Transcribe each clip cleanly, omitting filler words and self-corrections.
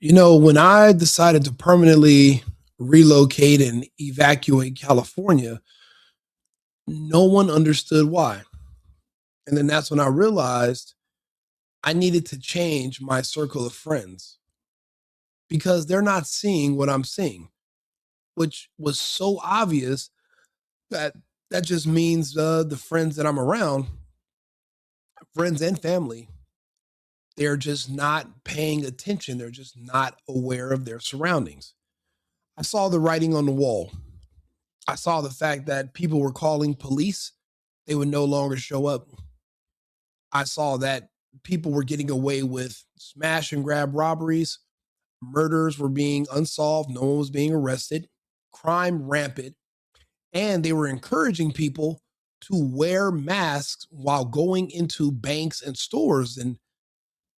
When I decided to permanently relocate and evacuate California, no one understood why. And then that's when I realized I needed to change my circle of friends because they're not seeing what I'm seeing, which was so obvious that that just means the friends that I'm around, friends and family, they're just not paying attention. They're just not aware of their surroundings. I saw the writing on the wall. I saw the fact that people were calling police, they would no longer show up. I saw that people were getting away with smash and grab robberies, murders were being unsolved, no one was being arrested, crime rampant, and they were encouraging people to wear masks while going into banks and stores. And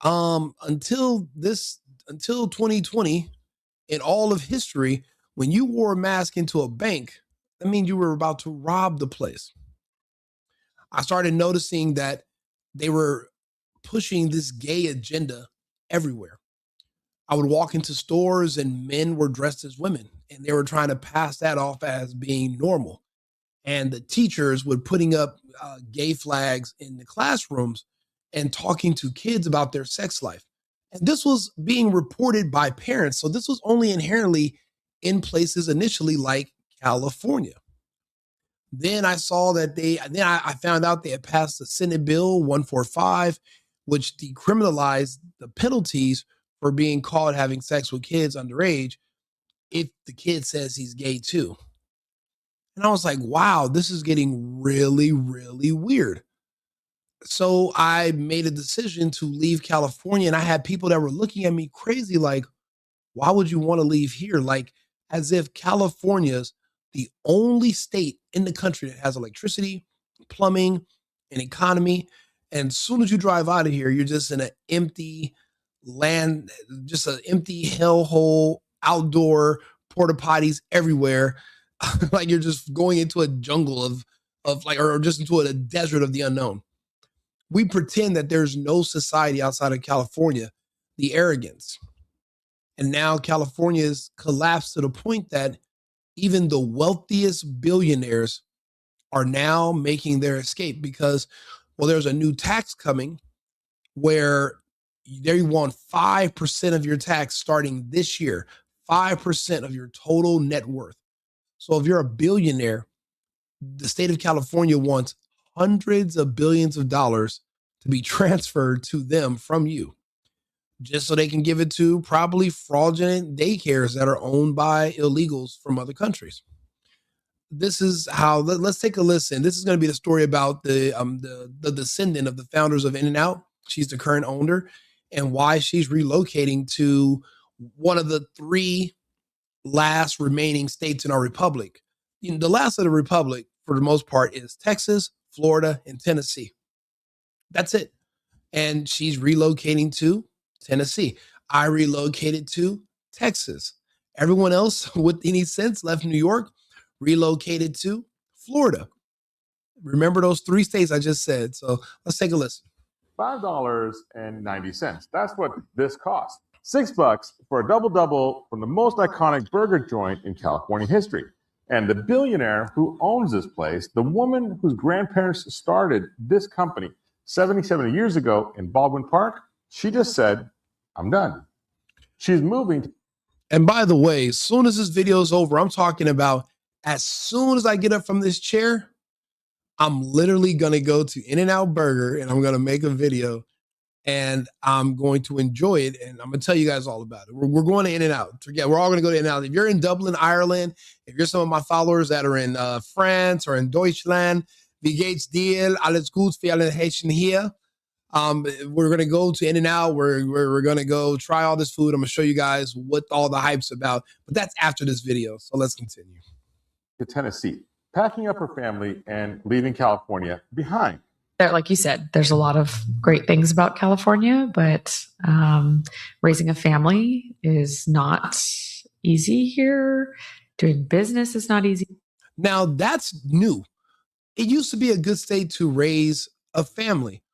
until 2020, in all of history, when you wore a mask into a bank, that means you were about to rob the place. I started noticing that they were pushing this gay agenda everywhere. I would walk into stores and men were dressed as women and they were trying to pass that off as being normal. And the teachers would putting up gay flags in the classrooms and talking to kids about their sex life. And this was being reported by parents. So this was only inherently in places initially like California. Then I saw that I found out they had passed the Senate Bill 145, which decriminalized the penalties for being caught having sex with kids underage if the kid says he's gay too. And I was like, wow, this is getting really, really weird. So I made a decision to leave California, and I had people that were looking at me crazy, like, why would you want to leave here? Like, as if California's the only state in the country that has electricity, plumbing, and economy. And as soon as you drive out of here, you're just in an empty land, just an empty hellhole, outdoor porta potties everywhere. Like you're just going into a jungle of like, or just into a desert of the unknown. We pretend that there's no society outside of California, the arrogance. And now California has collapsed to the point that even the wealthiest billionaires are now making their escape because, well, there's a new tax coming where they want 5% of your tax starting this year, 5% of your total net worth. So if you're a billionaire, the state of California wants hundreds of billions of dollars to be transferred to them from you, just so they can give it to probably fraudulent daycares that are owned by illegals from other countries. This is how. Let's take a listen. This is going to be the story about the descendant of the founders of In-N-Out. She's the current owner, and why she's relocating to one of the three last remaining states in our republic. The last of the republic, for the most part, is Texas, Florida, and Tennessee. That's it. And she's relocating to Tennessee. I relocated to Texas. Everyone else with any sense left New York, relocated to Florida. Remember those three states I just said. So let's take a listen. $5.90. That's what this cost. $6 for a double-double from the most iconic burger joint in California history. And the billionaire who owns this place, the woman whose grandparents started this company 77 years ago in Baldwin Park, she just said, I'm done. She's moving. And by the way, as soon as this video is over, I'm talking about as soon as I get up from this chair, I'm literally going to go to In-N-Out Burger and I'm going to make a video and I'm going to enjoy it. And I'm going to tell you guys all about it. We're going to In-N-Out. Yeah, we're all going to go to In-N-Out. If you're in Dublin, Ireland, if you're some of my followers that are in France or in Deutschland, wie geht's dir? Alles gut für alle Haitian here. We're going to go to In-N-Out. We're going to go try all this food. I'm going to show you guys what all the hype's about. But that's after this video. So let's continue. To Tennessee, packing up her family and leaving California behind. Like you said, there's a lot of great things about California, but raising a family is not easy here. Doing business is not easy. Now that's new. It used to be a good state to raise a family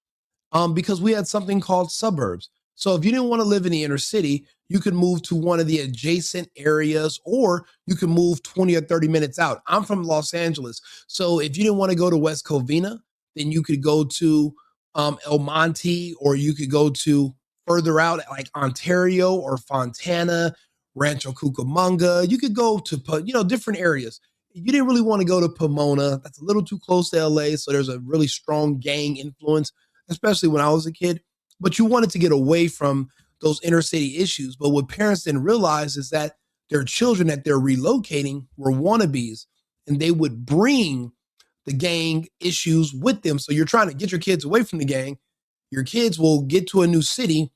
because we had something called suburbs. So if you didn't want to live in the inner city, you could move to one of the adjacent areas, or you could move 20 or 30 minutes out. I'm from Los Angeles. So if you didn't want to go to West Covina, then you could go to El Monte, or you could go to further out like Ontario or Fontana, Rancho Cucamonga. You could go to, different areas. You didn't really want to go to Pomona. That's a little too close to LA. So there's a really strong gang influence, especially when I was a kid. But you wanted to get away from those inner city issues. But what parents didn't realize is that their children that they're relocating were wannabes, and they would bring the gang issues with them. So you're trying to get your kids away from the gang. Your kids will get to a new city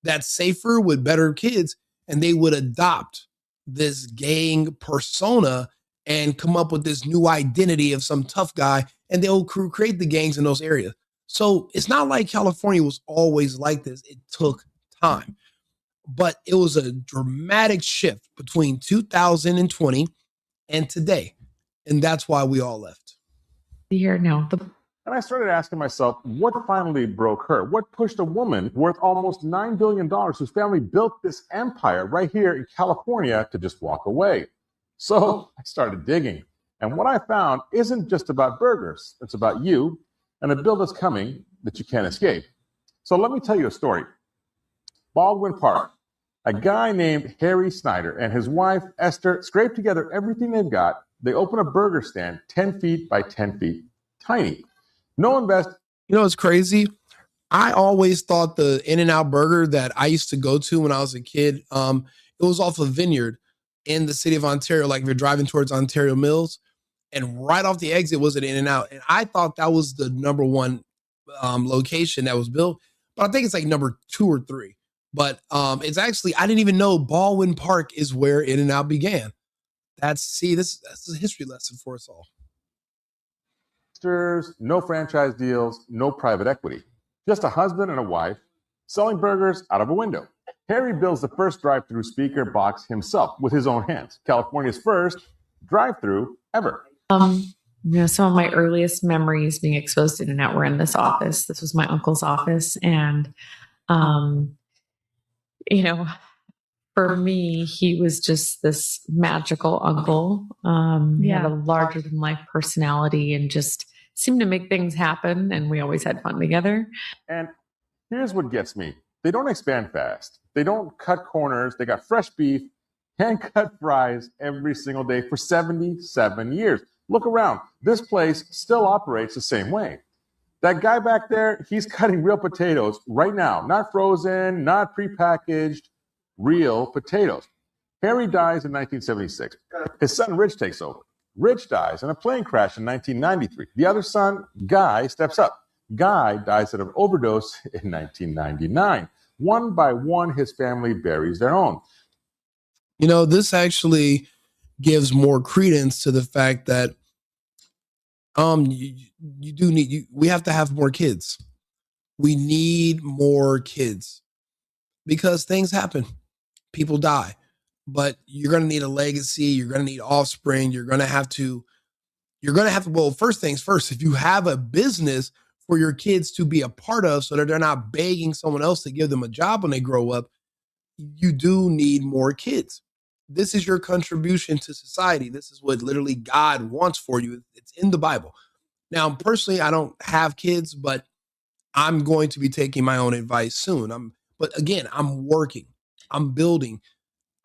that's safer with better kids, and they would adopt this gang persona and come up with this new identity of some tough guy, and they'll create the gangs in those areas. So it's not like California was always like this. It took time, but it was a dramatic shift between 2020 and today. And that's why we all left. Here now. And I started asking myself, what finally broke her? What pushed a woman worth almost $9 billion, whose family built this empire right here in California, to just walk away? So I started digging. And what I found isn't just about burgers. It's about you and a bill that's coming that you can't escape. So let me tell you a story. Baldwin Park, a guy named Harry Snyder and his wife, Esther, scrape together everything they've got. They open a burger stand 10 feet by 10 feet, tiny. No invest. You know, it's crazy. I always thought the In-N-Out burger that I used to go to when I was a kid, it was off a Vineyard in the city of Ontario, like if you're driving towards Ontario Mills, and right off the exit was an In-N-Out. And I thought that was the number one location that was built, but I think it's like number 2 or 3. But it's actually, I didn't even know Baldwin Park is where In-N-Out began. That's a history lesson for us all. No franchise deals, no private equity. Just a husband and a wife selling burgers out of a window. Harry builds the first drive-through speaker box himself with his own hands. California's first drive-through ever. Some of my earliest memories being exposed to In-N-Out were in this office. This was my uncle's office. And, for me, he was just this magical uncle. He had a larger than life personality and just seemed to make things happen. And we always had fun together. And here's what gets me. They don't expand fast. They don't cut corners. They got fresh beef, hand-cut fries every single day for 77 years. Look around. This place still operates the same way. That guy back there, he's cutting real potatoes right now. Not frozen, not prepackaged, real potatoes. Harry dies in 1976. His son, Rich, takes over. Rich dies in a plane crash in 1993. The other son, Guy, steps up. Guy dies of an overdose in 1999. One by one, his family buries their own. You know, this actually gives more credence to the fact that we have to have more kids. We need more kids because things happen. People die, but you're going to need a legacy. You're going to need offspring. You're going to have to, well, first things first, if you have a business for your kids to be a part of so that they're not begging someone else to give them a job when they grow up, you do need more kids. This is your contribution to society. This is what literally God wants for you. It's in the Bible. Now, personally, I don't have kids, but I'm going to be taking my own advice soon. But again, I'm working. I'm building.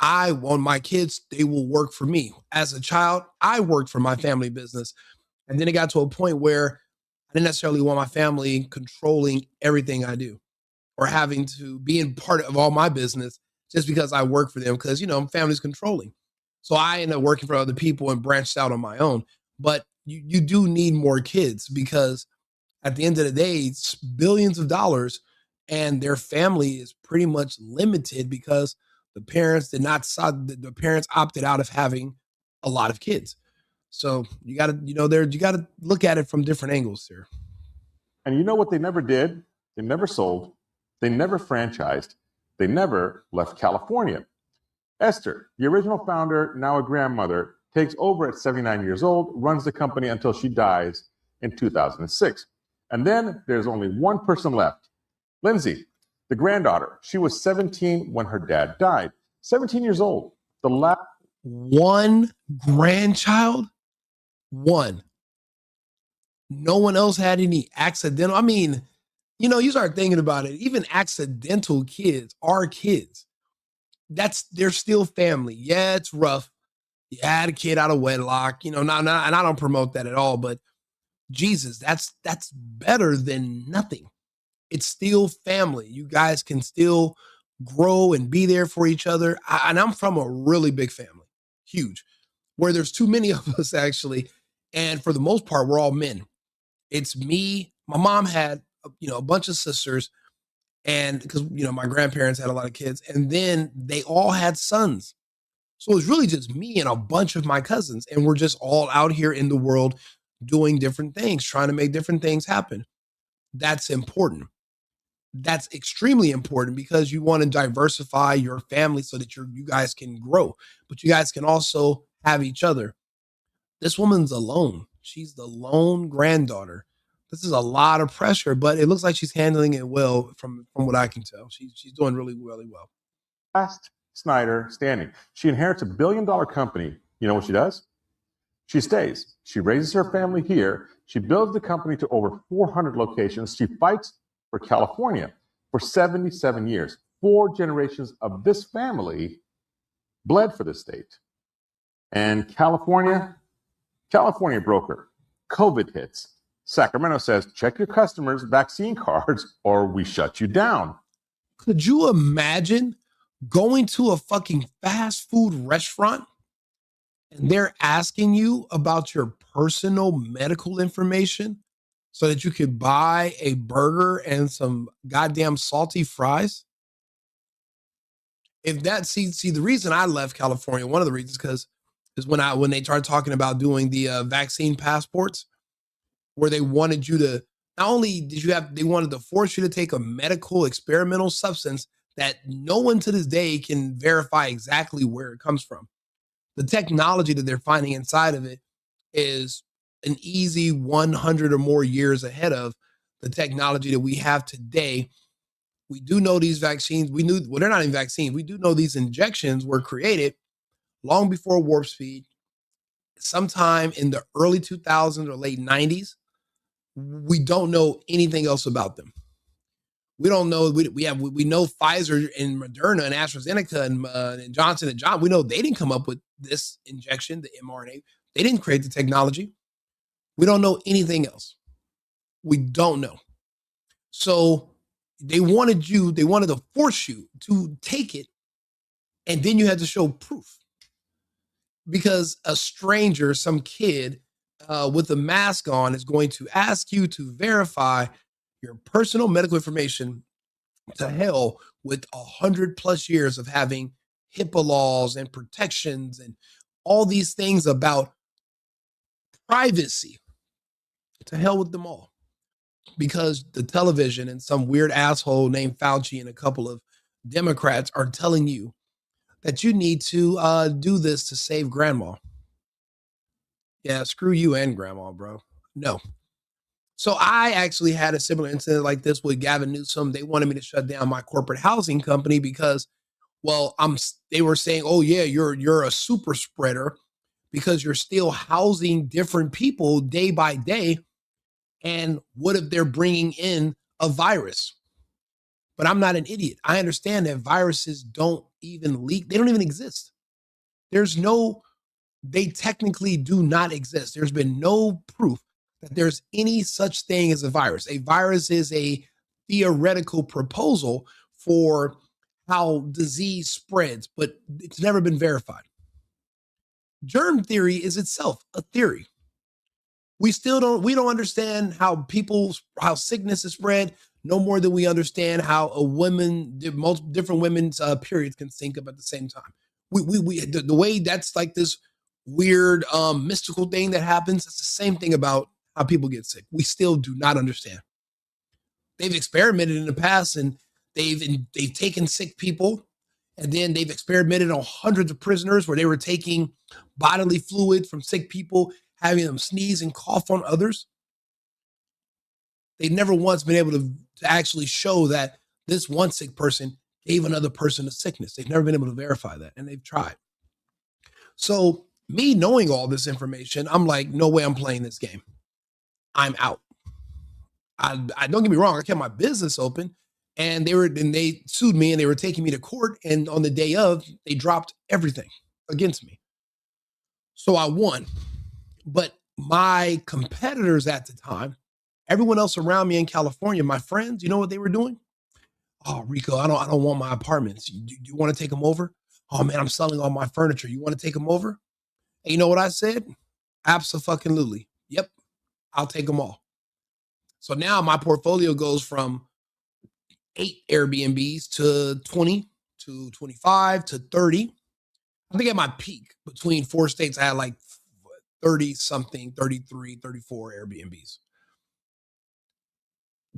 I want my kids, they will work for me. As a child, I worked for my family business. And then it got to a point where I didn't necessarily want my family controlling everything I do or having to be in part of all my business just because I work for them because, family's controlling. So I ended up working for other people and branched out on my own. But you do need more kids because at the end of the day, it's billions of dollars and their family is pretty much limited because the parents the parents opted out of having a lot of kids. So you got to look at it from different angles here. And you know what they never did? They never sold. They never franchised. They never left California. Esther, the original founder, now a grandmother, takes over at 79 years old, runs the company until she dies in 2006. And then there's only one person left, Lindsay. The granddaughter, she was 17 when her dad died. 17 years old. The last one grandchild, one. No one else had any accidental. I mean, you know, you start thinking about it. Even accidental kids are kids. They're still family. Yeah, it's rough. You had a kid out of wedlock, you know, and I don't promote that at all, but Jesus, that's better than nothing. It's still family. You guys can still grow and be there for each other. And I'm from a really big family, huge, where there's too many of us actually. And for the most part, we're all men. It's me. My mom had, you know, a bunch of sisters, and because, you know, my grandparents had a lot of kids, and then they all had sons. So it was really just me and a bunch of my cousins, and we're just all out here in the world doing different things, trying to make different things happen. That's important. That's extremely important because you want to diversify your family so that you guys can grow, but you guys can also have each other. This woman's alone. She's the lone granddaughter. This is a lot of pressure, but it looks like she's handling it well from what I can tell. She's doing really well. last Snyder standing. She inherits $1 billion company. You know what she does? She stays. She raises her family here. She builds the company to over 400 locations. She fights for California for 77 years. 4 generations of this family bled for this state. And California broker. COVID hits. Sacramento says, check your customers' vaccine cards or we shut you down. Could you imagine going to a fucking fast food restaurant and they're asking you about your personal medical information so that you could buy a burger and some goddamn salty fries? If that, see the reason I left California, one of the reasons, because is when they started talking about doing the vaccine passports, where they wanted you to, not only did you have, they wanted to force you to take a medical experimental substance that no one to this day can verify exactly where it comes from. The technology that they're finding inside of it is an easy 100 or more years ahead of the technology that we have today. We do know these vaccines, well, they're not even vaccines. We do know these injections were created long before warp speed, sometime in the early 2000s or late 90s. We don't know anything else about them. We don't know. We know Pfizer and Moderna and AstraZeneca and Johnson and Johnson. We know they didn't come up with this injection, the mRNA. They didn't create the technology. We don't know anything else. We don't know. So they wanted to force you to take it, and then you had to show proof. Because a stranger, some kid with a mask on, is going to ask you to verify your personal medical information. To hell with 100+ years of having HIPAA laws and protections and all these things about privacy. To hell with them all. Because the television and some weird asshole named Fauci and a couple of Democrats are telling you that you need to do this to save grandma. Yeah, screw you and grandma, bro. No. So I actually had a similar incident like this with Gavin Newsom. They wanted me to shut down my corporate housing company because, well, they were saying, oh yeah, you're a super spreader because you're still housing different people day by day. And what if they're bringing in a virus? But I'm not an idiot. I understand that viruses don't even leak. They don't even exist. They technically do not exist. There's been no proof that there's any such thing as a virus. A virus is a theoretical proposal for how disease spreads, but it's never been verified. Germ theory is itself a theory. We don't understand how sickness is spread no more than we understand how multiple different women's periods can sync up at the same time. The way that's like this weird mystical thing that happens, it's the same thing about how people get sick. We still do not understand. They've experimented in the past, and they've taken sick people, and then they've experimented on hundreds of prisoners where they were taking bodily fluid from sick people, having them sneeze and cough on others. They've never once been able to actually show that This one sick person gave another person a sickness. They've never been able to verify that, and they've tried. So me knowing all this information, I'm like, no way I'm playing this game. I'm out. I don't get me wrong, I kept my business open, and they sued me, and they were taking me to court, and on the day of, they dropped everything against me. So I won. But my competitors at the time, everyone else around me in California, my friends, you know what they were doing? Oh, Rico, I don't want my apartments. Do you want to take them over? Oh man, I'm selling all my furniture. You want to take them over? And you know what I said? Abso-fucking-lutely. Yep, I'll take them all. So now my portfolio goes from 8 Airbnbs to 20 to 25 to 30. I think at my peak between 4 states, I had like 30 something, 33, 34 Airbnbs.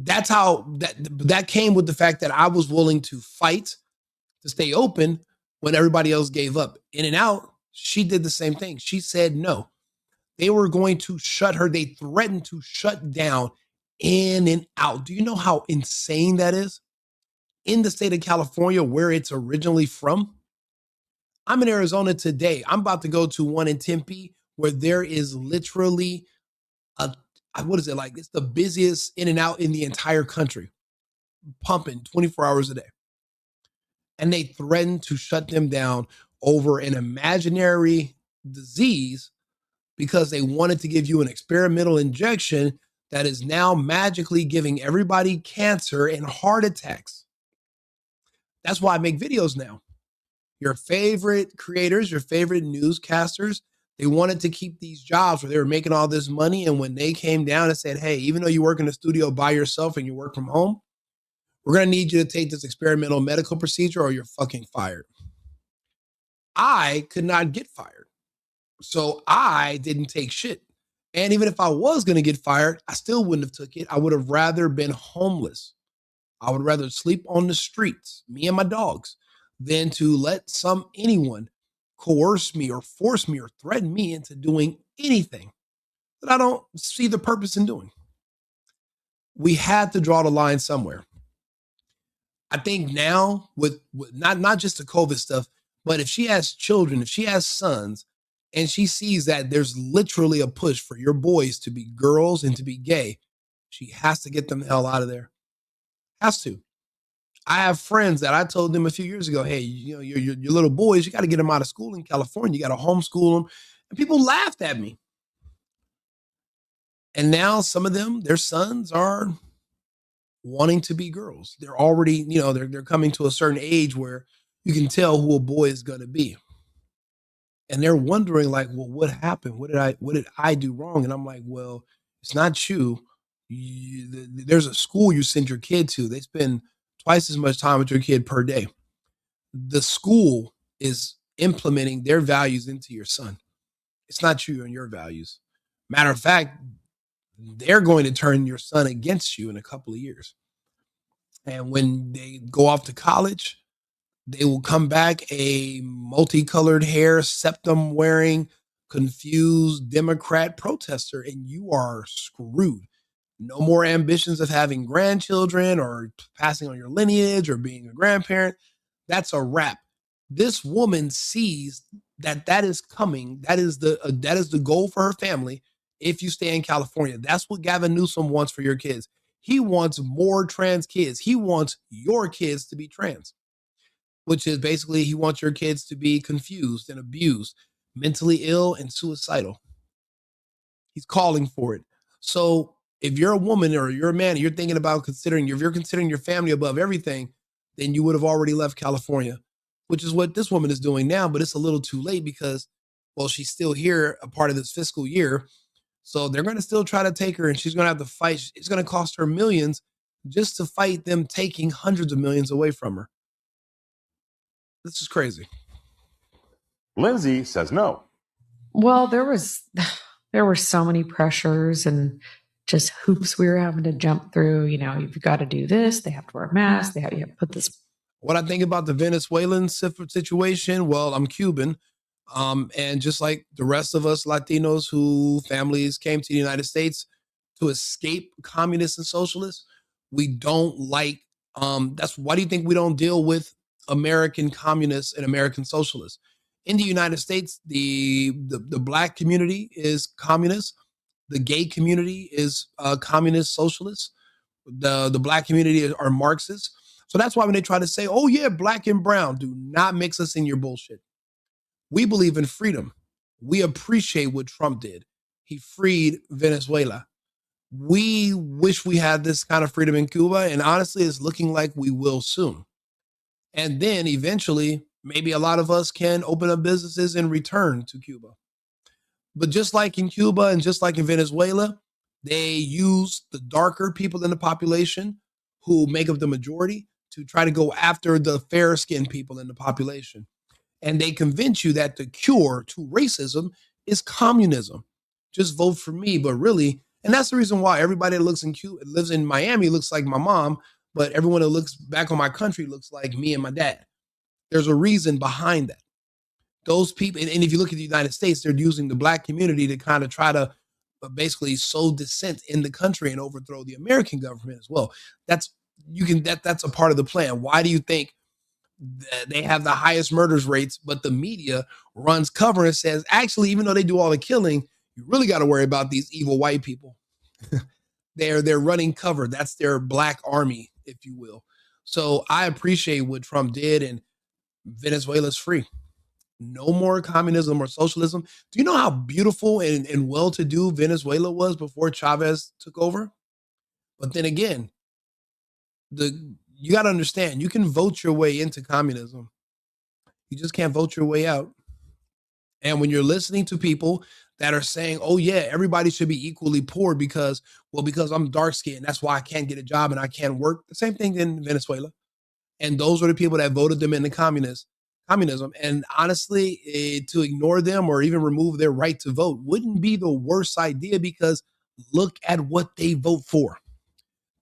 That's how that came with the fact that I was willing to fight to stay open when everybody else gave up. In-N-Out, she did the same thing. She said no. They were going to shut her. They threatened to shut down In-N-Out. Do you know how insane that is? In the state of California, where it's originally from. I'm in Arizona today. I'm about to go to one in Tempe where there is literally what is it like? It's the busiest In-N-Out in the entire country, pumping 24 hours a day. And they threatened to shut them down over an imaginary disease because they wanted to give you an experimental injection that is now magically giving everybody cancer and heart attacks. That's why I make videos now. Your favorite creators, your favorite newscasters, they wanted to keep these jobs where they were making all this money. And when they came down and said, hey, even though you work in the studio by yourself and you work from home, we're going to need you to take this experimental medical procedure or you're fucking fired. I could not get fired. So I didn't take shit. And even if I was going to get fired, I still wouldn't have took it. I would have rather been homeless. I would rather sleep on the streets, me and my dogs, than to let anyone coerce me or force me or threaten me into doing anything that I don't see the purpose in doing. We had to draw the line somewhere. I think now with not just the COVID stuff, but if she has children, if she has sons, and she sees that there's literally a push for your boys to be girls and to be gay, she has to get them the hell out of there. Has to. I have friends that I told them a few years ago, hey, you know, your little boys, you got to get them out of school in California. You got to homeschool them. And people laughed at me. And now some of them, their sons are wanting to be girls. They're already, you know, they're coming to a certain age where you can tell who a boy is going to be. And they're wondering like, well, what happened? What did I do wrong? And I'm like, well, it's not you. There's a school you send your kid to. They spend twice as much time with your kid per day. The school is implementing their values into your son. It's not you and your values. Matter of fact, they're going to turn your son against you in a couple of years. And when they go off to college, they will come back a multicolored hair, septum wearing, confused Democrat protester, and you are screwed. No more ambitions of having grandchildren or passing on your lineage or being a grandparent. That's a wrap. This woman sees that is coming. That is the goal for her family. If you stay in California, that's what Gavin Newsom wants for your kids. He wants more trans kids. He wants your kids to be trans, which is basically he wants your kids to be confused and abused, mentally ill and suicidal. He's calling for it. So if you're a woman or you're a man and you're thinking about if you're considering your family above everything, then you would have already left California, which is what this woman is doing now. But it's a little too late because, well, she's still here, a part of this fiscal year. So they're going to still try to take her and she's going to have to fight. It's going to cost her millions just to fight them taking hundreds of millions away from her. This is crazy. Lindsay says no. Well, there were so many pressures and just hoops we were having to jump through. You know, you've got to do this. They have to wear a mask. You have to put this. What I think about the Venezuelan situation, well, I'm Cuban. And just like the rest of us Latinos who families came to the United States to escape communists and socialists, we don't like That's why do you think we don't deal with American communists and American socialists? In the United States, the black community is communist, the gay community is communist socialist, the black community are Marxists. So that's why when they try to say, "Oh yeah, black and brown," do not mix us in your bullshit. We believe in freedom. We appreciate what Trump did. He freed Venezuela. We wish we had this kind of freedom in Cuba, and honestly, it's looking like we will soon. And then eventually, maybe a lot of us can open up businesses and return to Cuba. But just like in Cuba and just like in Venezuela, they use the darker people in the population who make up the majority to try to go after the fair skinned people in the population. And they convince you that the cure to racism is communism. Just vote for me. But really, and that's the reason why everybody that looks in Cuba, lives in Miami looks like my mom, but everyone that looks back on my country looks like me and my dad. There's a reason behind that. Those people, and if you look at the United States, they're using the black community to kind of try to basically sow dissent in the country and overthrow the American government as well. That's that's a part of the plan. Why do you think that they have the highest murders rates, but the media runs cover and says, actually, even though they do all the killing, you really got to worry about these evil white people. They're running cover. That's their black army, if you will. So I appreciate what Trump did, and Venezuela's free. No more communism or socialism. Do you know how beautiful and well-to-do Venezuela was before Chavez took over? But then again, you got to understand, you can vote your way into communism. You just can't vote your way out. And when you're listening to people that are saying, "Oh yeah, everybody should be equally poor because I'm dark skinned, that's why I can't get a job and I can't work." The same thing in Venezuela. And those are the people that voted them into communism. And honestly, to ignore them or even remove their right to vote wouldn't be the worst idea, because look at what they vote for.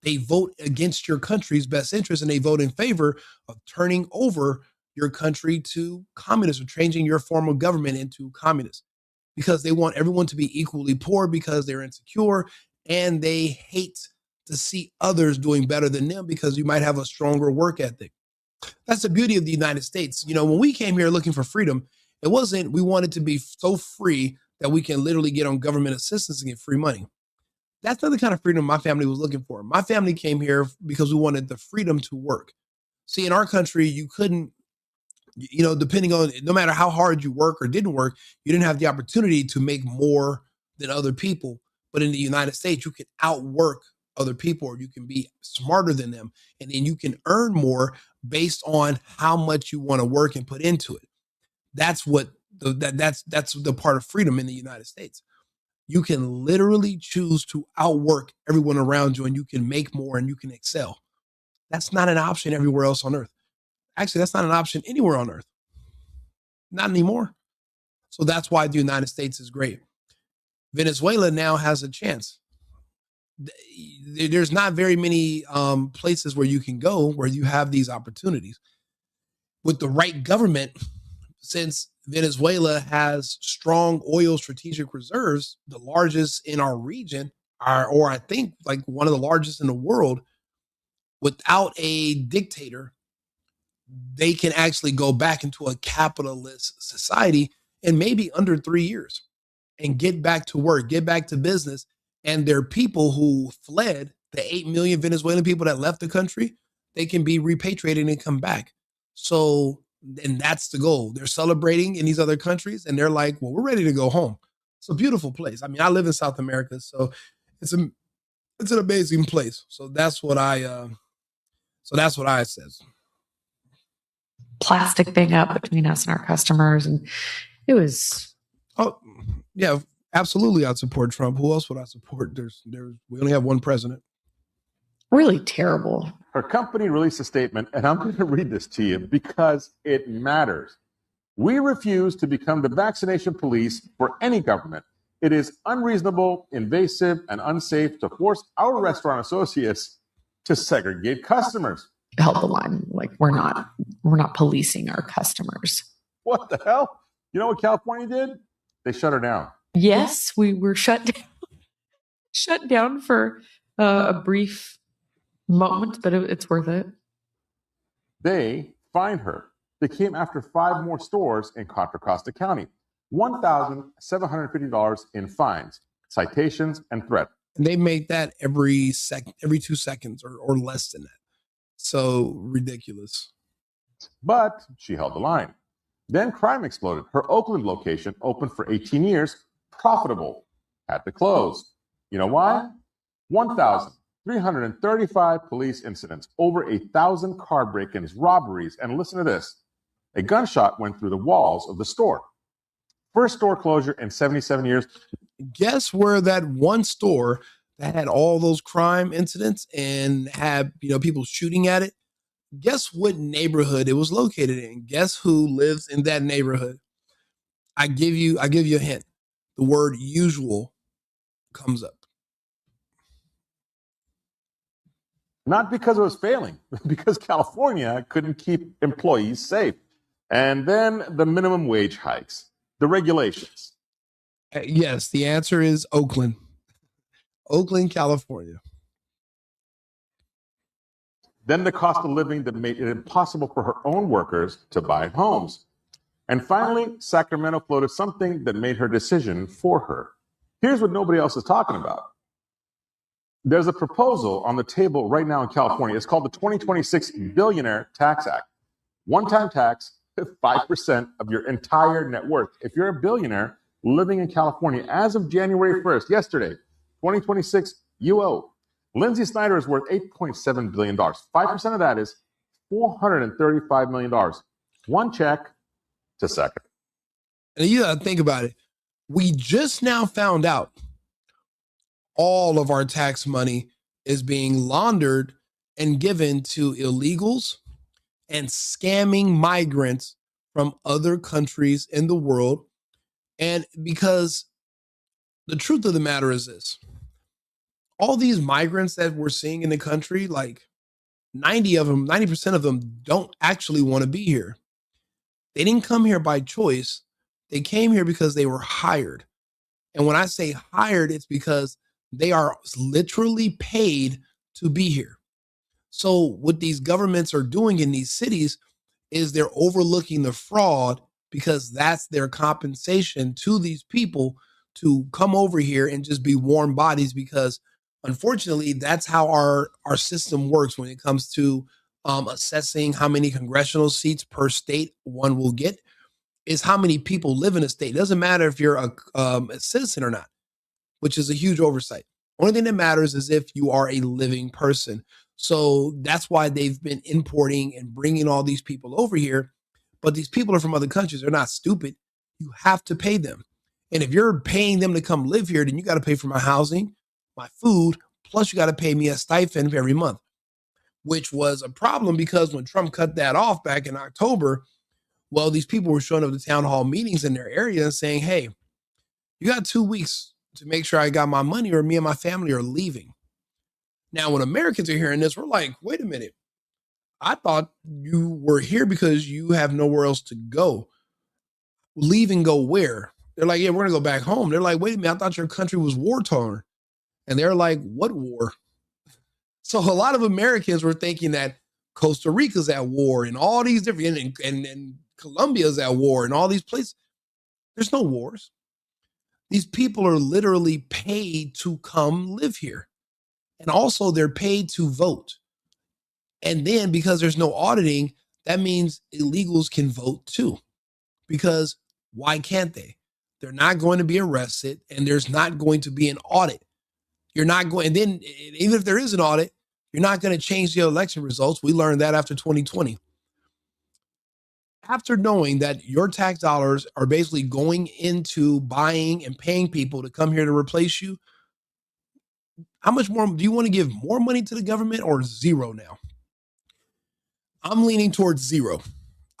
They vote against your country's best interest, and they vote in favor of turning over your country to communism, changing your form of government into communist, because they want everyone to be equally poor because they're insecure and they hate to see others doing better than them because you might have a stronger work ethic. That's the beauty of the United States. You know, when we came here looking for freedom, it wasn't we wanted to be so free that we can literally get on government assistance and get free money. That's not the kind of freedom my family was looking for. My family came here because we wanted the freedom to work. See, in our country, you couldn't, depending on, no matter how hard you work or didn't work, you didn't have the opportunity to make more than other people. But in the United States, you can outwork other people, or you can be smarter than them. And then you can earn more based on how much you want to work and put into it. That's what that's the part of freedom in the United States. You can literally choose to outwork everyone around you, and you can make more and you can excel. That's not an option everywhere else on earth. Actually, that's not an option anywhere on earth. Not anymore. So that's why the United States is great. Venezuela now has a chance. There's not very many places where you can go where you have these opportunities. With the right government, since Venezuela has strong oil strategic reserves, the largest in our region, or I think like one of the largest in the world, without a dictator, they can actually go back into a capitalist society in maybe under 3 years and get back to work, get back to business. And their people who fled, the 8 million Venezuelan people that left the country, they can be repatriated and come back. So, and that's the goal. They're celebrating in these other countries, and they're like, well, we're ready to go home. It's a beautiful place. I mean, I live in South America, so it's an amazing place. So that's what I says. Plastic thing up between us and our customers, and it was. Oh yeah, absolutely. I'd support Trump. Who else would I support? We only have one president. Really terrible. Her company released a statement, and I'm going to read this to you because it matters. We refuse to become the vaccination police for any government. It is unreasonable, invasive, and unsafe to force our restaurant associates to segregate customers. Held the line. Like, we're not policing our customers. What the hell? You know what California did? They shut her down. Yes, we were shut down for a brief moment, but it's worth it. They fined her. They came after 5 more stores in Contra Costa County. $1,750 in fines, citations, and threats. And they make that every 2 seconds or less than that. So ridiculous. But she held the line. Then crime exploded. Her Oakland location, opened for 18 years, profitable, had to close. You know why? 1,335 police incidents, over 1,000 car break-ins, robberies, and listen to this. A gunshot went through the walls of the store. First store closure in 77 years. Guess where that one store that had all those crime incidents and had, people shooting at it? Guess what neighborhood it was located in? Guess who lives in that neighborhood? I give you a hint. The word usual comes up. Not because it was failing, because California couldn't keep employees safe. And then the minimum wage hikes, the regulations. Yes, the answer is Oakland. Oakland, California. Then the cost of living that made it impossible for her own workers to buy homes. And finally, Sacramento floated something that made her decision for her. Here's what nobody else is talking about. There's a proposal on the table right now in California. It's called the 2026 Billionaire Tax Act. One-time tax, 5% of your entire net worth. If you're a billionaire living in California as of January 1st, yesterday, 2026, you owe. Lindsay Snyder is worth $8.7 billion. 5% of that is $435 million. One check to second. And you got to think about it. We just now found out all of our tax money is being laundered and given to illegals and scamming migrants from other countries in the world. And because the truth of the matter is this, all these migrants that we're seeing in the country, like 90% of them don't actually want to be here. They didn't come here by choice. They came here because they were hired. And when I say hired, it's because they are literally paid to be here. So what these governments are doing in these cities is they're overlooking the fraud because that's their compensation to these people to come over here and just be warm bodies, because unfortunately, that's how our system works when it comes to assessing how many congressional seats per state one will get, is how many people live in a state. It doesn't matter if you're a citizen or not, which is a huge oversight. Only thing that matters is if you are a living person. So that's why they've been importing and bringing all these people over here. But these people are from other countries. They're not stupid. You have to pay them. And if you're paying them to come live here, then you got to pay for my housing, my food, plus you got to pay me a stipend every month, which was a problem because when Trump cut that off back in October, well, these people were showing up to town hall meetings in their area and saying, hey, you got 2 weeks to make sure I got my money or me and my family are leaving. Now, when Americans are hearing this, we're like, wait a minute. I thought you were here because you have nowhere else to go. Leave and go where? They're like, yeah, we're going to go back home. They're like, wait a minute, I thought your country was war-torn. And they're like, what war? So a lot of Americans were thinking that Costa Rica's at war and all these different, and Colombia's at war and all these places. There's no wars. These people are literally paid to come live here. And also they're paid to vote. And then because there's no auditing, that means illegals can vote too. Because why can't they? They're not going to be arrested and there's not going to be an audit. You're not going, and then even if there is an audit, you're not going to change the election results. We learned that after 2020. After knowing that your tax dollars are basically going into buying and paying people to come here to replace you, how much more do you want to give? More money to the government or zero now? I'm leaning towards zero.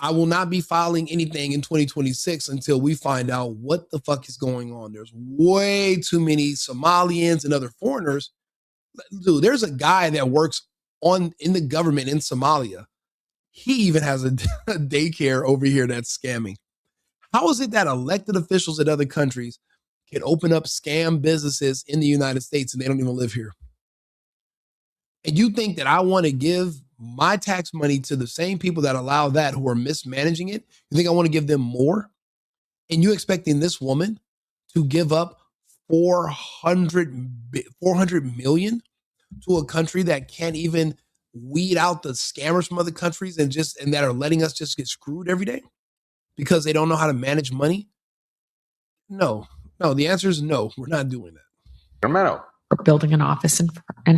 I will not be filing anything in 2026 until we find out what the fuck is going on. There's way too many Somalians and other foreigners. Dude, there's a guy that works in the government in Somalia. He even has a daycare over here that's scamming. How is it that elected officials in other countries can open up scam businesses in the United States and they don't even live here? And you think that I want to give my tax money to the same people that allow that, who are mismanaging it. You think I want to give them more? And you expecting this woman to give up 400 million to a country that can't even weed out the scammers from other countries and that are letting us just get screwed every day because they don't know how to manage money? No, the answer is no. We're not doing that. Sacramento. We're building an office in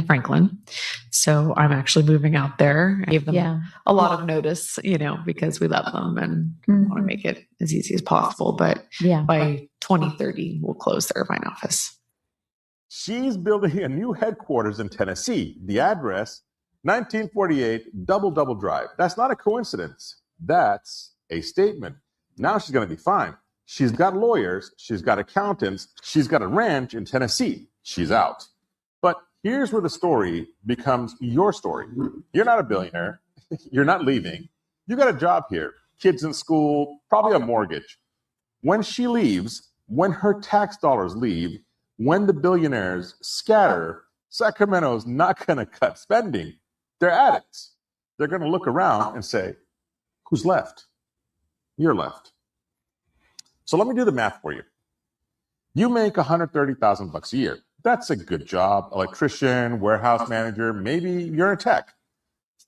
Franklin. So I'm actually moving out there. I gave them a lot of notice, because we love them and want to make it as easy as possible. But by 2030, we'll close the Irvine office. She's building a new headquarters in Tennessee. The address, 1948 Double Double Drive. That's not a coincidence. That's a statement. Now she's going to be fine. She's got lawyers. She's got accountants. She's got a ranch in Tennessee. She's out. But here's where the story becomes your story. You're not a billionaire. You're not leaving. You got a job here, kids in school, probably a mortgage. When she leaves, when her tax dollars leave, when the billionaires scatter, Sacramento's not going to cut spending. They're addicts. They're going to look around and say, who's left? You're left. So let me do the math for you. You make $130,000 a year. That's a good job. Electrician, warehouse manager, maybe you're in tech.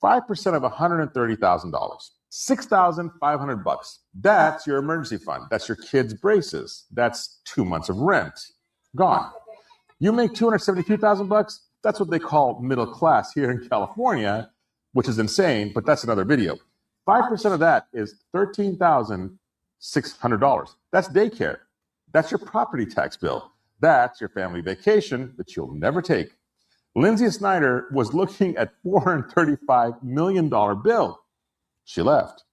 5% of $130,000, $6,500. That's your emergency fund. That's your kids' braces. That's 2 months of rent. Gone. You make $272,000. That's what they call middle class here in California, which is insane, but that's another video. 5% of that is $13,600. That's daycare. That's your property tax bill. That's your family vacation that you'll never take. Lindsay Snyder was looking at $435 million bill. She left.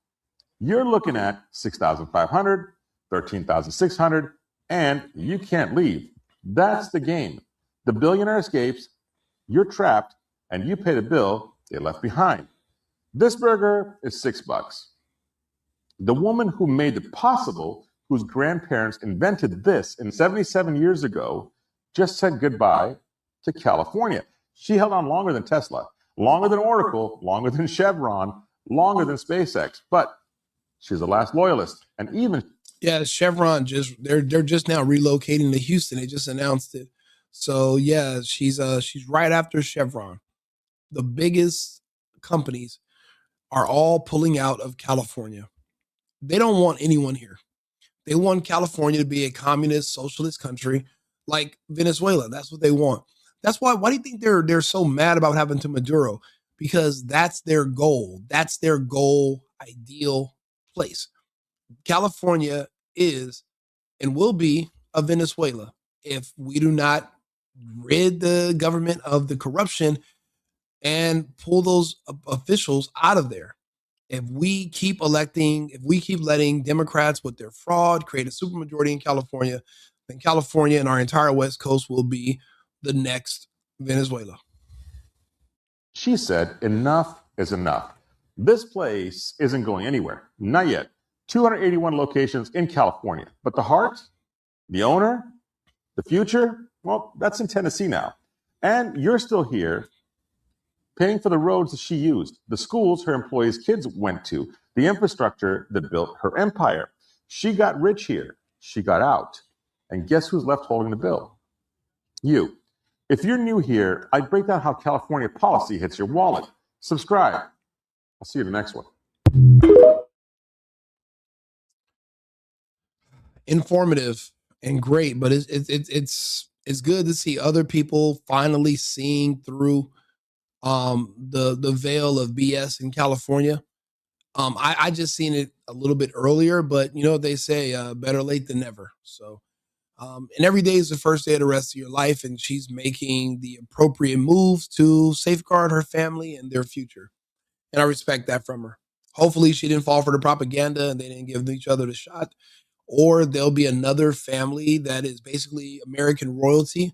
You're looking at $6,500, $13,600, and you can't leave. That's the game. The billionaire escapes, you're trapped, and you pay the bill they left behind. This burger is $6. The woman who made it possible, whose grandparents invented this in 77 years ago, just said goodbye to California. She held on longer than Tesla, longer than Oracle, longer than Chevron, longer than SpaceX, but she's the last loyalist. And even Chevron they're just now relocating to Houston. They just announced it. So she's right after Chevron. The biggest companies are all pulling out of California. They don't want anyone here. They want California to be a communist, socialist country like Venezuela. That's what they want. That's why do you think they're so mad about what happened to Maduro? Because that's their goal. That's their goal, ideal place. California is and will be a Venezuela if we do not rid the government of the corruption and pull those officials out of there. If we keep letting Democrats with their fraud create a supermajority in California, then California and our entire West Coast will be the next Venezuela. She said, enough is enough. This place isn't going anywhere. Not yet. 281 locations in California. But the heart, the owner, the future, well, that's in Tennessee now. And you're still here paying for the roads that she used, the schools her employees' kids went to, the infrastructure that built her empire. She got rich here. She got out. And guess who's left holding the bill? You. If you're new here, I break down how California policy hits your wallet. Subscribe. I'll see you in the next one. Informative and great, but it's good to see other people finally seeing through the veil of BS in California. I just seen it a little bit earlier, but you know what they say, better late than never. So, and every day is the first day of the rest of your life, and she's making the appropriate moves to safeguard her family and their future. And I respect that from her. Hopefully she didn't fall for the propaganda and they didn't give each other the shot, or there'll be another family that is basically American royalty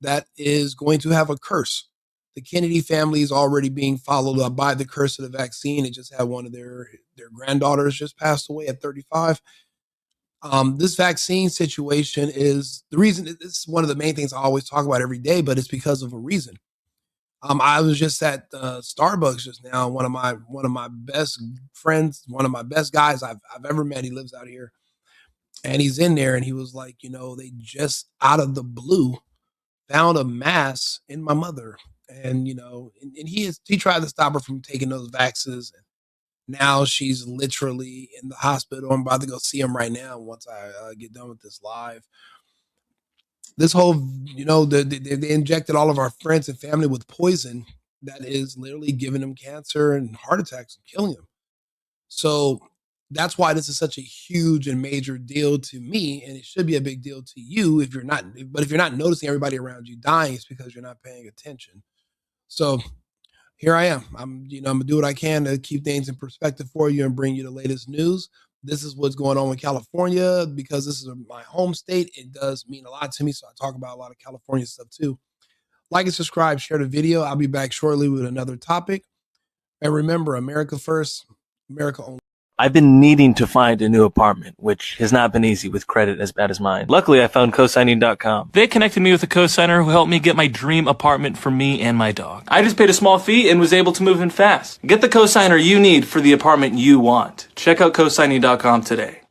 that is going to have a curse. The Kennedy family is already being followed up by the curse of the vaccine. It just had one of their granddaughters just passed away at 35. This vaccine situation is the reason. It's one of the main things I always talk about every day, but it's because of a reason. I was just at Starbucks just now. One of my best friends, one of my best guys I've ever met. He lives out here, and he's in there, and he was like, they just out of the blue found a mass in my mother, and and he tried to stop her from taking those vaxes. And now she's literally in the hospital. I'm about to go see him right now once I get done with this live. This whole, they injected all of our friends and family with poison that is literally giving them cancer and heart attacks and killing them. So that's why this is such a huge and major deal to me, and it should be a big deal to you if you're not. But if you're not noticing everybody around you dying, it's because you're not paying attention. So here I am. I'm gonna do what I can to keep things in perspective for you and bring you the latest news. This is what's going on with California because this is my home state. It does mean a lot to me, so I talk about a lot of California stuff too. Like and subscribe, share the video. I'll be back shortly with another topic. And remember, America first, America only. I've been needing to find a new apartment, which has not been easy with credit as bad as mine. Luckily, I found cosigning.com. They connected me with a cosigner who helped me get my dream apartment for me and my dog. I just paid a small fee and was able to move in fast. Get the cosigner you need for the apartment you want. Check out cosigning.com today.